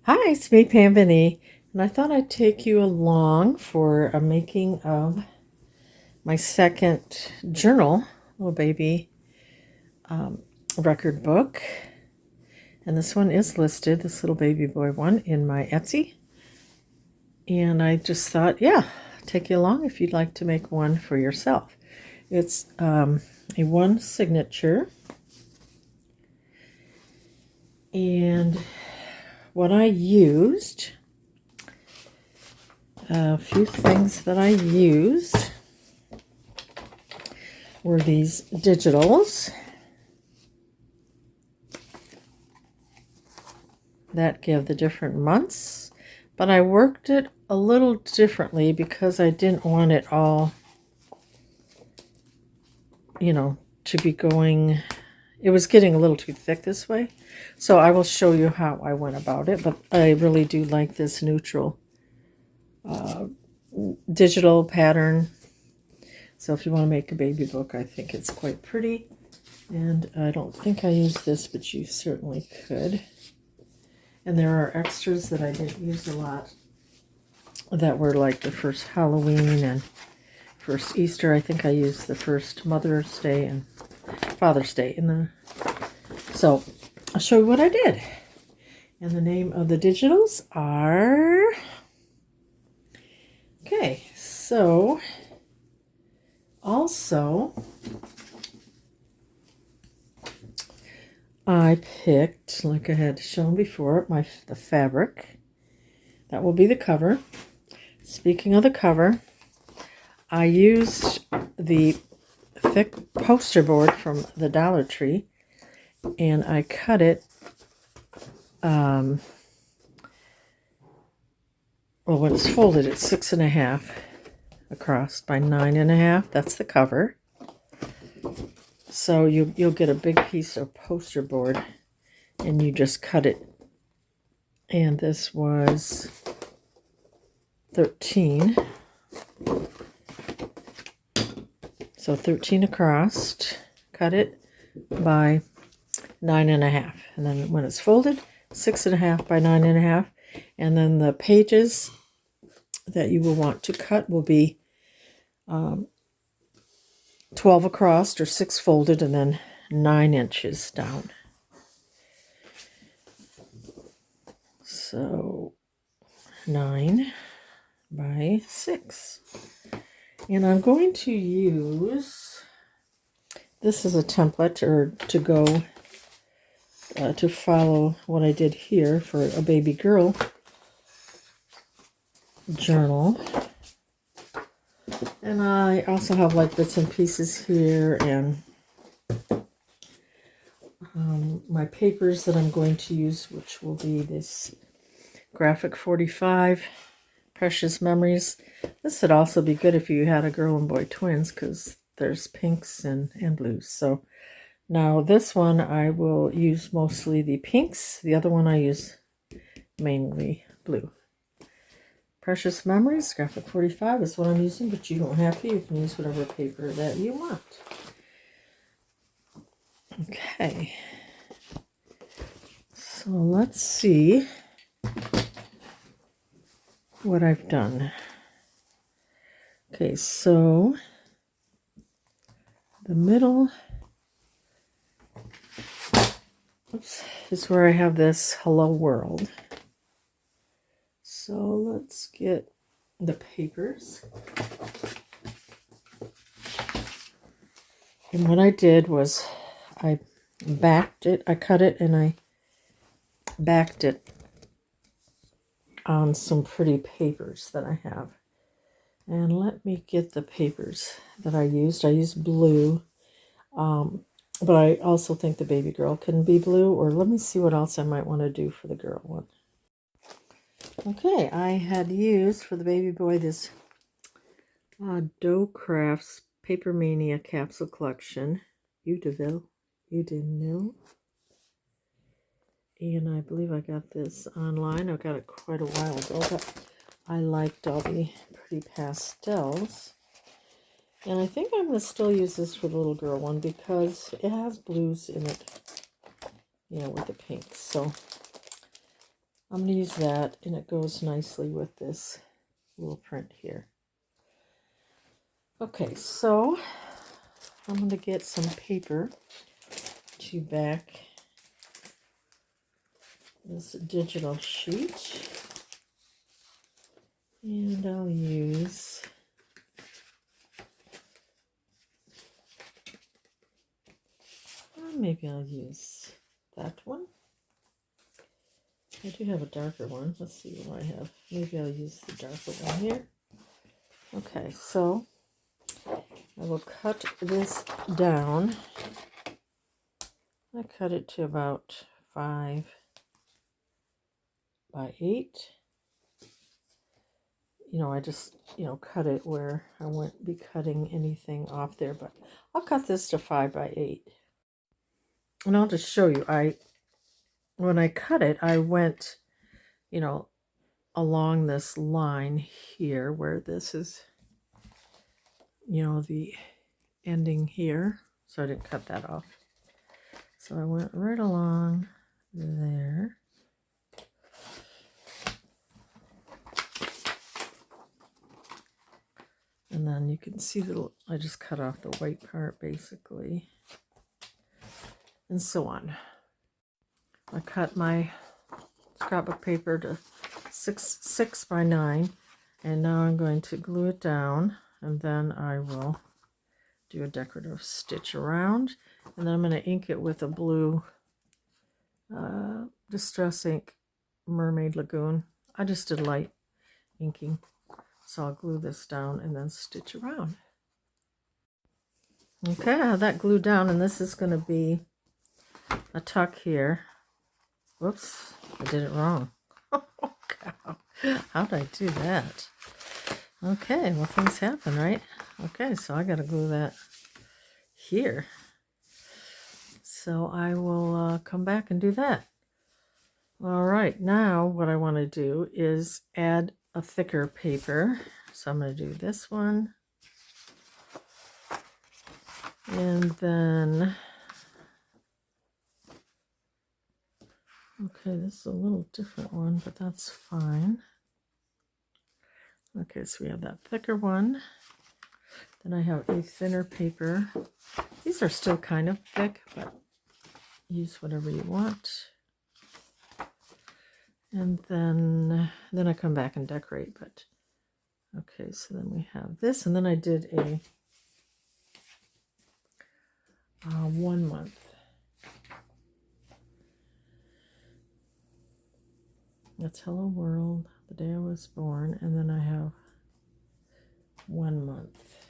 Hi, it's me, Pam Vinny, and I thought I'd take you along for a making of my second journal, little baby um, record book. And this one is listed, this little baby boy one, in my Etsy. And I just thought, yeah, take you along if you'd like to make one for yourself. It's a one signature. And what I used, a few things that I used were these digitals that give the different months, but I worked it a little differently because I didn't want it all, to be going, it was getting a little too thick this way. So I will show you how I went about it, but I really do like this neutral digital pattern. So if you want to make a baby book, I think it's quite pretty. And I don't think I used this, but you certainly could. And there are extras that I didn't use a lot that were like the first Halloween and first Easter. I think I used the first Mother's Day and Father's Day so I'll show you what I did. And the name of the digitals are, okay, so also I picked, like I had shown before, the fabric. That will be the cover. Speaking of the cover, I used the thick poster board from the Dollar Tree, and I cut it, well, when it's folded, it's 6.5 across by 9.5. That's the cover. So you'll get a big piece of poster board, and you just cut it. And this was 13. So 13 across, cut it by 9.5. And then when it's folded, 6.5 by 9.5. And then the pages that you will want to cut will be 12 across or 6 folded, and then 9 inches down. So 9 by 6. And I'm going to use, this is a template or to go to follow what I did here for a baby girl journal. And I also have like bits and pieces here, and my papers that I'm going to use, which will be this Graphic 45 Precious Memories. This would also be good if you had a girl and boy twins, because there's pinks and blues. So now this one I will use mostly the pinks. The other one I use mainly blue. Precious Memories, Graphic 45 is what I'm using, but you don't have to. You can use whatever paper that you want. Okay. So let's see what I've done. Okay, so the middle, oops, is where I have this Hello World. So let's get the papers. And what I did was I backed it, I cut it, and I backed it on some pretty papers that I have. And let me get the papers that I used. I used blue, but I also think the baby girl can be blue, or let me see what else I might want to do for the girl one. Okay, I had used for the baby boy this Dough Crafts Paper Mania Capsule Collection, Udeville. And I believe I got this online. I got it quite a while ago, but I liked all the pretty pastels. And I think I'm going to still use this for the little girl one because it has blues in it, with the pinks. So I'm going to use that, and it goes nicely with this little print here. Okay, so I'm going to get some paper to back this digital sheet. And I'll use maybe I'll use that one. I do have a darker one. Let's see what I have. Maybe I'll use the darker one here. Okay, so I will cut this down. I cut it to about 5 by 8. I just, cut it where I won't be cutting anything off there, but I'll cut this to 5 by 8. And I'll just show you, when I cut it, I went, along this line here where this is, the ending here. So I didn't cut that off. So I went right along there. And then you can see that I just cut off the white part basically. And so on. I cut my scrapbook paper to 6 by 9, and now I'm going to glue it down, and then I will do a decorative stitch around, and then I'm going to ink it with a blue Distress Ink Mermaid Lagoon. I just did light inking, so I'll glue this down and then stitch around. Okay, I have that glued down, and this is going to be a tuck here. Whoops, I did it wrong. Oh, cow. How did I do that? Okay, well, things happen, right? Okay, so I got to glue that here. So I will come back and do that. All right, now what I want to do is add a thicker paper. So I'm going to do this one. And then... okay, this is a little different one, but that's fine. Okay, so we have that thicker one. Then I have a thinner paper. These are still kind of thick, but use whatever you want. And then I come back and decorate, but okay, so then we have this, and then I did a 1 month. That's Hello World, the day I was born, and then I have 1 month.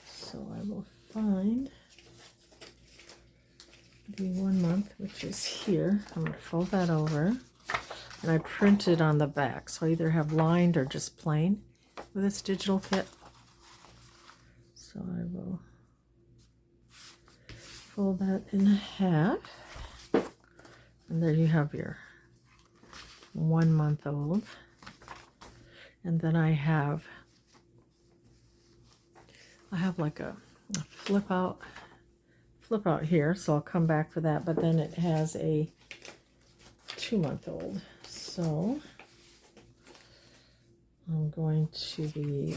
So I will find the 1 month, which is here. I'm going to fold that over, and I printed on the back. So I either have lined or just plain with this digital kit. So I will fold that in half, and there you have your 1 month old. And then I have like a flip out here, so I'll come back for that, but then it has a 2 month old. So I'm going to be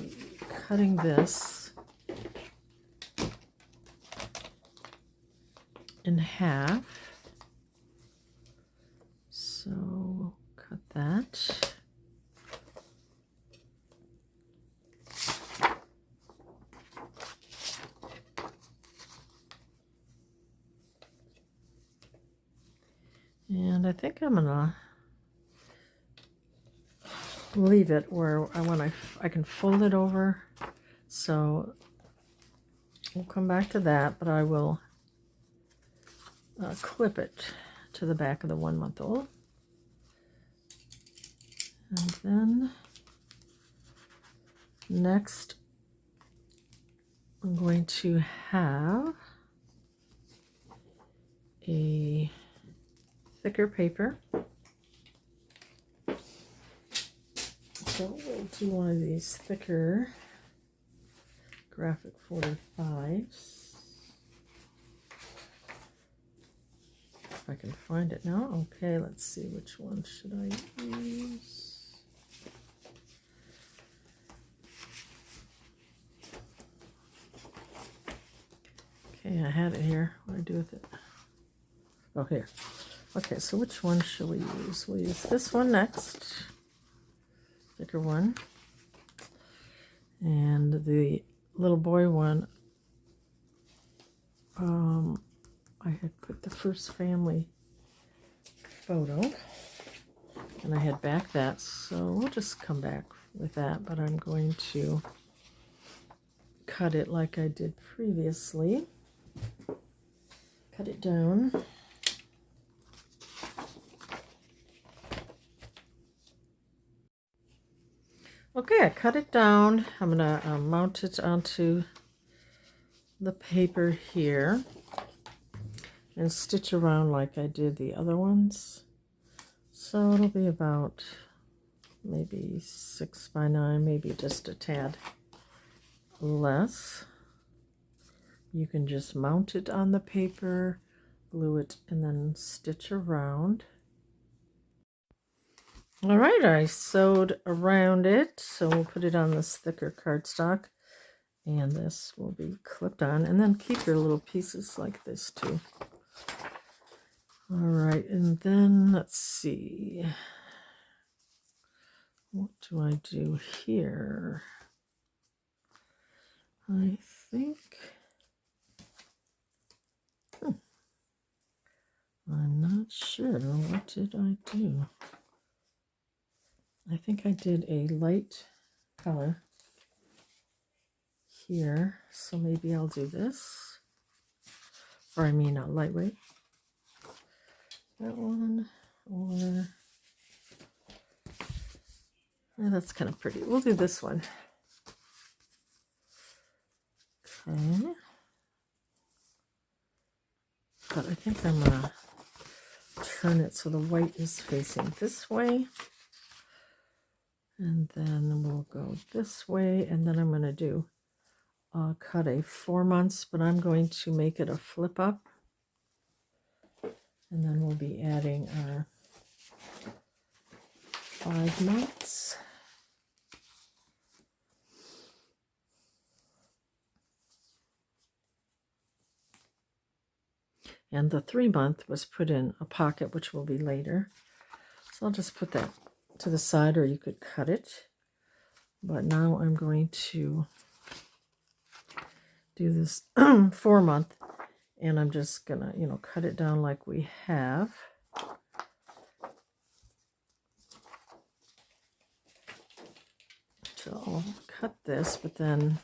cutting this in half. So we'll cut that. And I think I'm gonna leave it where I can fold it over. So we'll come back to that, but I will clip it to the back of the 1 month old. And then next I'm going to have a thicker paper. So we'll do one of these thicker graphic 45s. if I can find it now. Okay, let's see, which one should I use? Okay, I had it here. What do I do with it? Oh, here. Okay, so which one should we use? We'll use this one next. Thicker one. And the little boy one, I had put the first family photo. And I had back that, so we'll just come back with that. But I'm going to cut it like I did previously. Cut it down. Okay, I cut it down. I'm going to mount it onto the paper here and stitch around like I did the other ones. So it'll be about maybe 6 by 9, maybe just a tad less. You can just mount it on the paper, glue it, and then stitch around. All right, I sewed around it, so we'll put it on this thicker cardstock, and this will be clipped on, and then keep your little pieces like this too. All right, and then let's see, what do I do here? I think, I'm not sure, what did I do? I think I did a light color here, so maybe I'll do this, or I mean a lightweight, that one, or yeah, that's kind of pretty. We'll do this one. Okay, but I think I'm gonna turn it so the white is facing this way. And then we'll go this way, and then I'm going to do cut a 4 months, but I'm going to make it a flip up. And then we'll be adding our 5 months. And the 3 month was put in a pocket, which will be later. So I'll just put that to the side, or you could cut it. But now I'm going to do this 4 month, and I'm just gonna, cut it down like we have. So I'll cut this, but then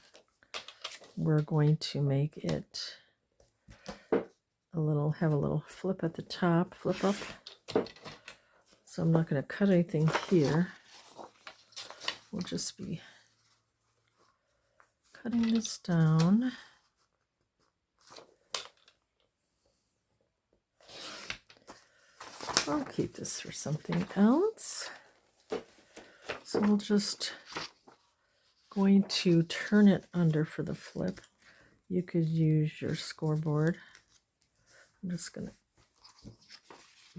we're going to make it have a little flip at the top, flip up. So I'm not going to cut anything here. We'll just be cutting this down. I'll keep this for something else. So we'll just going to turn it under for the flip. You could use your scoreboard. I'm just going to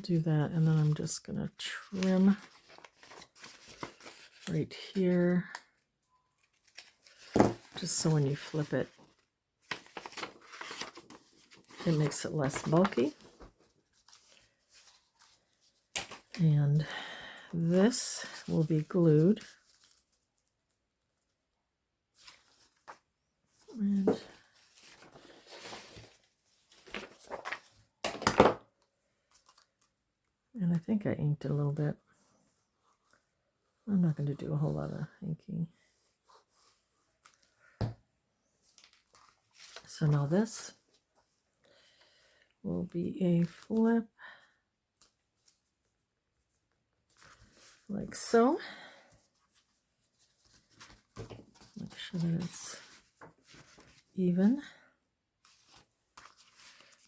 do that, and then I'm just going to trim right here, just so when you flip it, it makes it less bulky. And this will be glued. And I think I inked it a little bit. I'm not going to do a whole lot of inking. So now this will be a flip, like so. Make sure that it's even.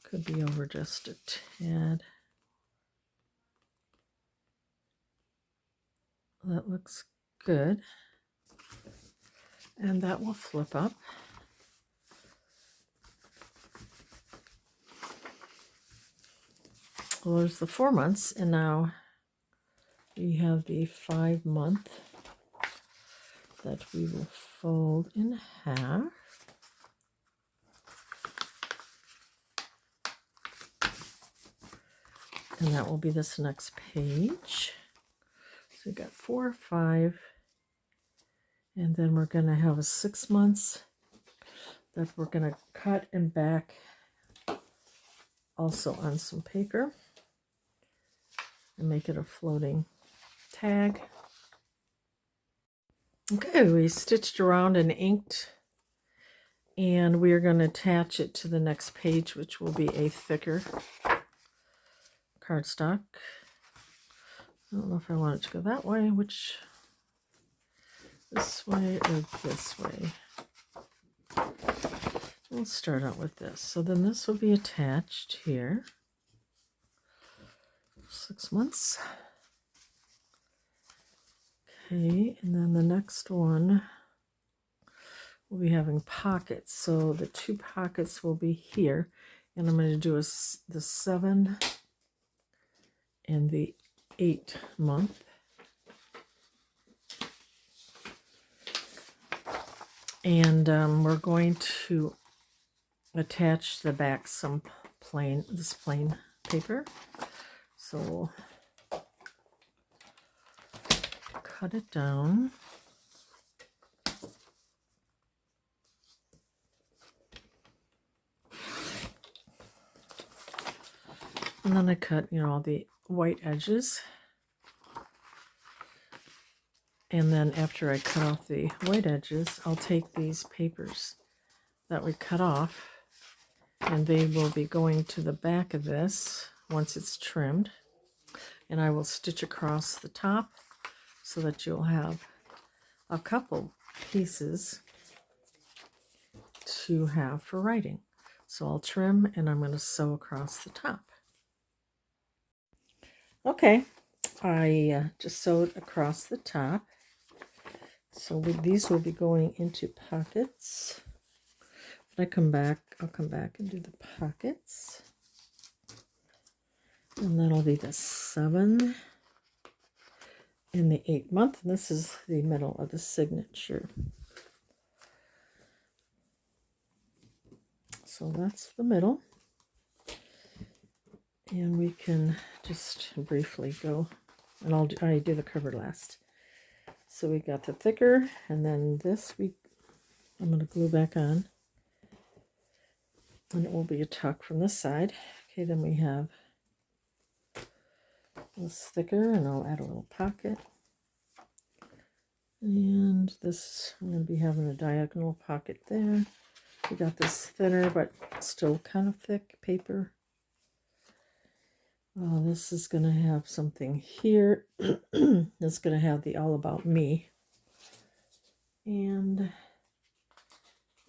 Could be over just a tad. That looks good. And that will flip up. Well, there's the 4 months, and now we have the 5 month that we will fold in half. And that will be this next page. So we got 4, 5, and then we're going to have a 6 months that we're going to cut and back also on some paper and make it a floating tag. Okay, we stitched around and inked, and we are going to attach it to the next page, which will be a thicker cardstock. I don't know if I want it to go that way, this way or this way. We'll start out with this. So then this will be attached here. 6 months. Okay, and then the next one will be having pockets. So the 2 pockets will be here, and I'm going to do the 7 and the 8 month. And we're going to attach the back this plain paper. So we'll cut it down. And then I cut, all the white edges. And then after I cut off the white edges, I'll take these papers that we cut off, and they will be going to the back of this once it's trimmed. And I will stitch across the top so that you'll have a couple pieces to have for writing. So I'll trim, and I'm going to sew across the top. Okay, I just sewed across the top. So these will be going into pockets. When I come back, I'll come back and do the pockets. And that'll be the 7 and the 8 month. And this is the middle of the signature. So that's the middle. And we can just briefly go, and I do the cover last. So we got the thicker, and then this I'm going to glue back on, and it will be a tuck from this side. Okay, then we have this thicker, and I'll add a little pocket. And this, I'm going to be having a diagonal pocket there. We got this thinner, but still kind of thick paper. This is going to have something here. It's going to have the All About Me. And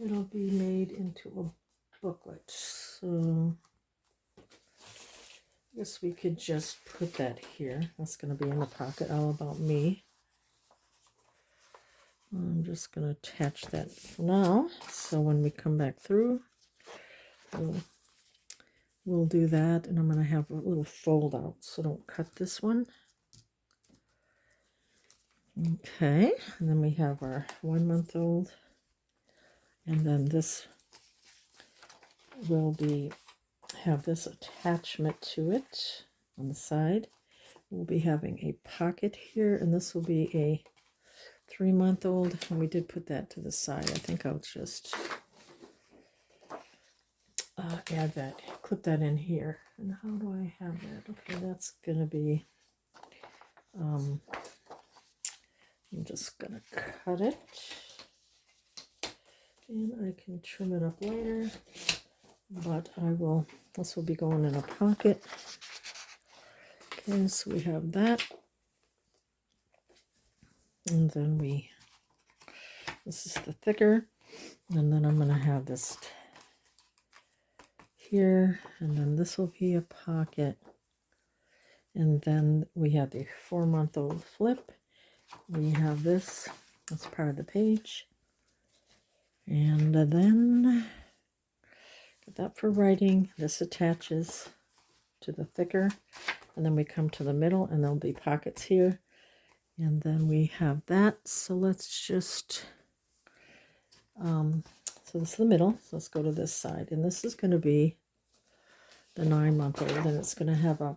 it'll be made into a booklet. So I guess we could just put that here. That's going to be in the pocket, All About Me. I'm just going to attach that for now. So when we come back through, we'll do that, and I'm going to have a little fold out, so don't cut this one. Okay, and then we have our 1 month old, and then this will have this attachment to it on the side. We'll be having a pocket here, and this will be a 3 month old, and we did put that to the side. I think I'll just add that, clip that in here. And how do I have that? Okay, that's gonna be, I'm just gonna cut it, and I can trim it up later, but this will be going in a pocket. Okay, so we have that, and then this is the thicker, and then I'm gonna have this here, and then this will be a pocket, and then we have the 4 month old flip. We have this as part of the page, and then get that for writing. This attaches to the thicker, and then we come to the middle, and there'll be pockets here, and then we have that. So let's just, so this is the middle, so let's go to this side, and this is going to be the 9-month-old, and it's going to have a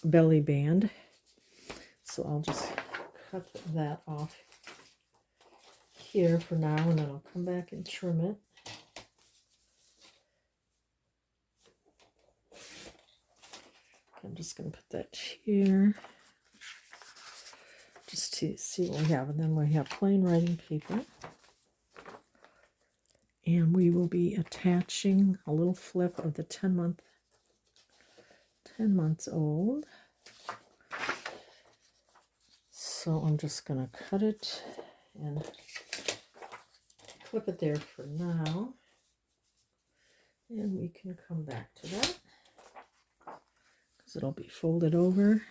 belly band. So I'll just cut that off here for now, and then I'll come back and trim it. I'm just going to put that here just to see what we have. And then we have plain writing paper. And we will be attaching a little flip of the 10 months old. So I'm just going to cut it and clip it there for now. And we can come back to that, because it'll be folded over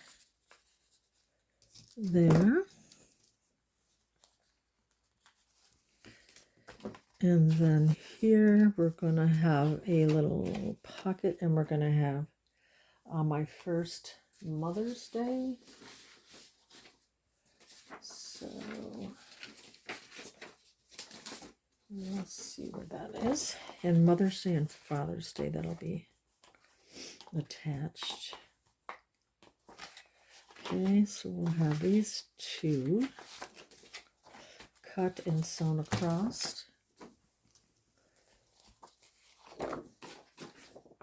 there. And then here we're going to have a little pocket, and we're going to have my first Mother's Day. So let's see where that is. And Mother's Day and Father's Day, that'll be attached. Okay, so we'll have these two cut and sewn across.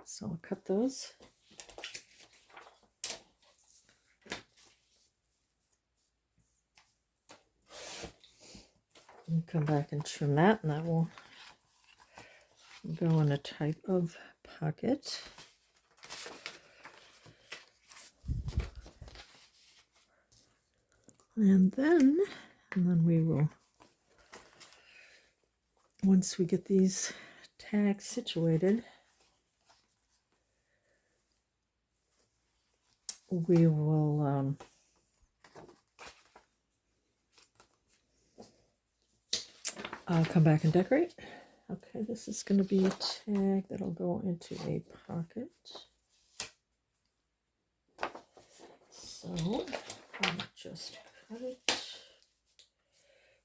So I'll cut those. And come back and trim that, and that will go in a type of pocket. And then we will, once we get these tags situated, we will come back and decorate. Okay, this is going to be a tag that'll go into a pocket. So I'll just cut it.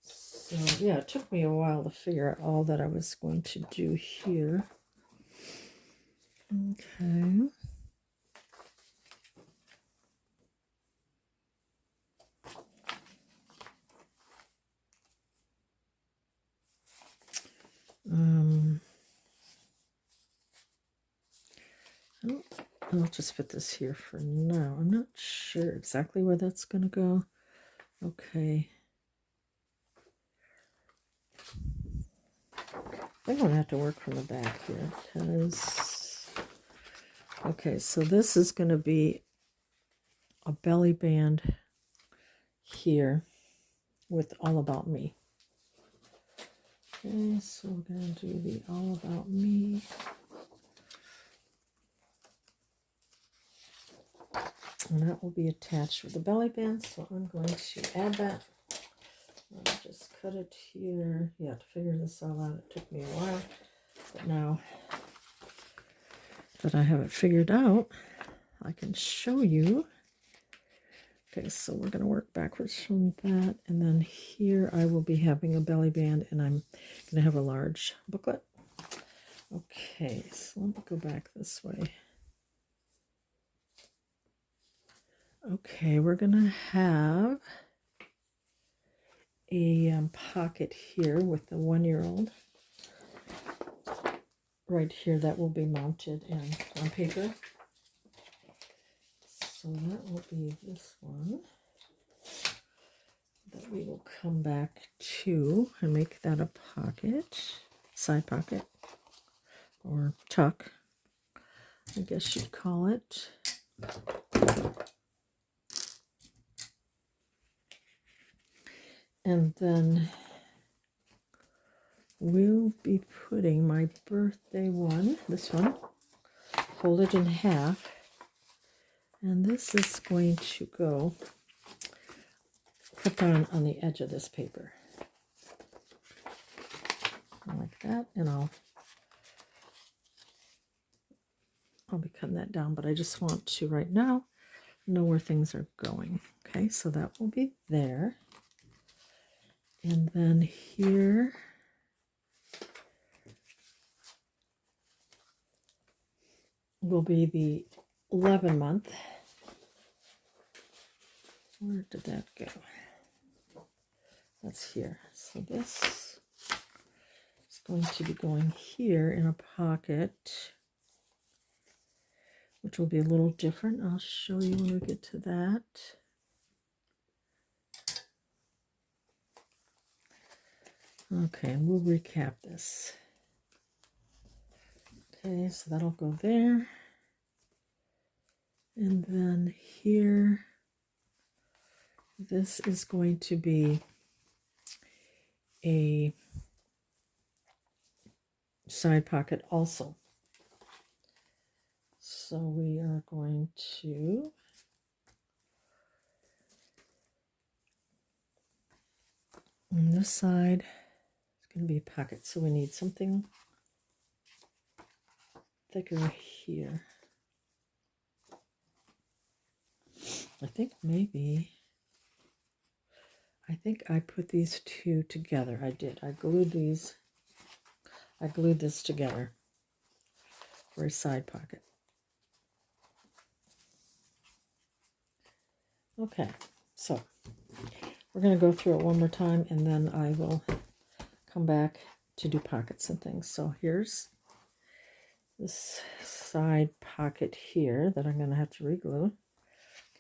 So yeah, it took me a while to figure out all that I was going to do here. Okay. I'll just put this here for now. I'm not sure exactly where that's going to go. Okay. I'm going to have to work from the back here because, okay, so this is going to be a belly band here with All About Me. Okay, so we're going to do the All About Me. And that will be attached with the belly band, so I'm going to add that. I'll just cut it here. Yeah, to figure this all out, it took me a while. But now that I have it figured out, I can show you. Okay, so we're going to work backwards from that. And then here I will be having a belly band, and I'm going to have a large booklet. Okay, so let me go back this way. Okay, we're going to have a pocket here with the 1-year-old right here that will be mounted on paper. So that will be this one that we will come back to and make that a pocket, side pocket, or tuck, I guess you'd call it. And then we'll be putting my birthday one, this one, folded in half. And this is going to go cut down on the edge of this paper. Like that. And I'll I'll be cutting that down, but I just want to right now know where things are going. Okay, so that will be there. And then here will be the 11 month. Where did that go? That's here. So this is going to be going here in a pocket, which will be a little different. I'll show you when we get to that. Okay, we'll recap this. Okay, so that'll go there. And then here, this is going to be a side pocket also. So we are going to on this side, it's going to be a pocket. So we need something thicker here. I think I put these two together. I did. I glued this together for a side pocket. Okay, so we're going to go through it one more time, and then I will come back to do pockets and things. So here's this side pocket here that I'm going to have to reglue.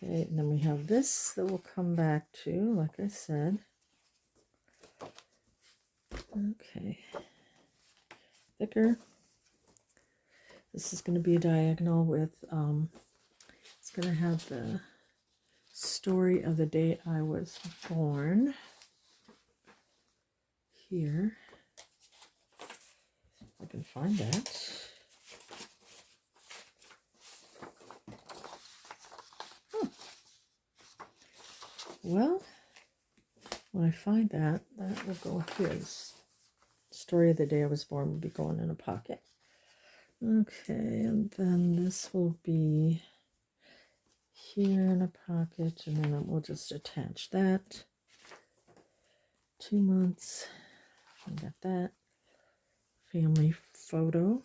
Okay, and then we have this that we'll come back to, like I said. Okay, thicker. This is going to be a diagonal with, it's going to have the story of the day I was born here. If I can find that. Huh. Well, when I find that will go here. This story of the day I was born will be going in a pocket. Okay, and then this will be here in a pocket, and then we'll just attach that. 2 months. I got that. Family photo.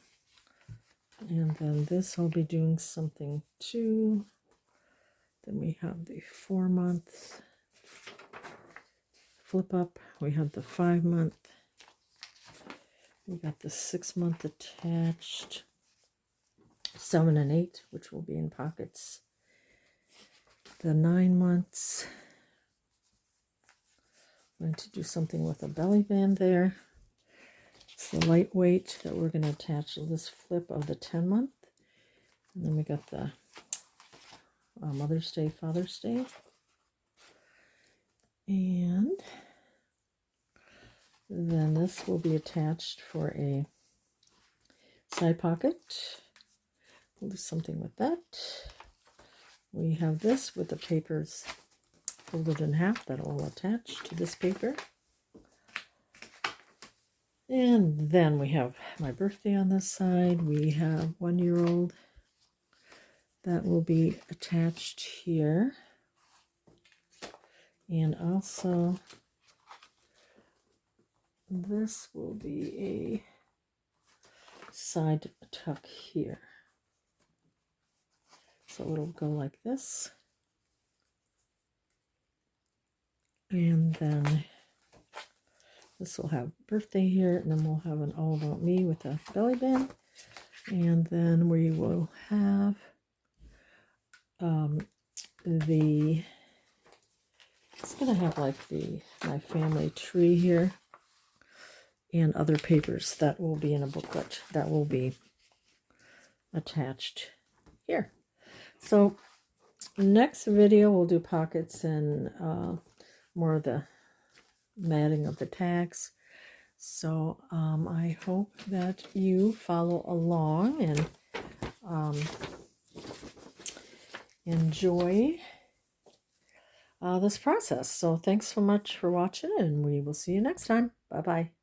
And then this I'll be doing something too. Then we have the 4 month flip up. We have the 5 month. We got the 6 month attached. 7 and 8, which will be in pockets. The 9 months. I'm going to do something with a belly band there. It's the lightweight that we're going to attach to this flip of the 10 month. And then we got the Mother's Day, Father's Day. And then this will be attached for a side pocket. We'll do something with that. We have this with the papers folded in half that will attach to this paper. And then we have my birthday on this side. We have 1-year-old that will be attached here. And also this will be a side tuck here. So it'll go like this. And then this will have birthday here, and then we'll have an all about me with a belly band. And then we will have it's going to have like my family tree here and other papers that will be in a booklet that will be attached here. So next video we'll do pockets and more of the matting of the tags. So I hope that you follow along and enjoy this process. So thanks so much for watching, and we will see you next time. Bye-bye.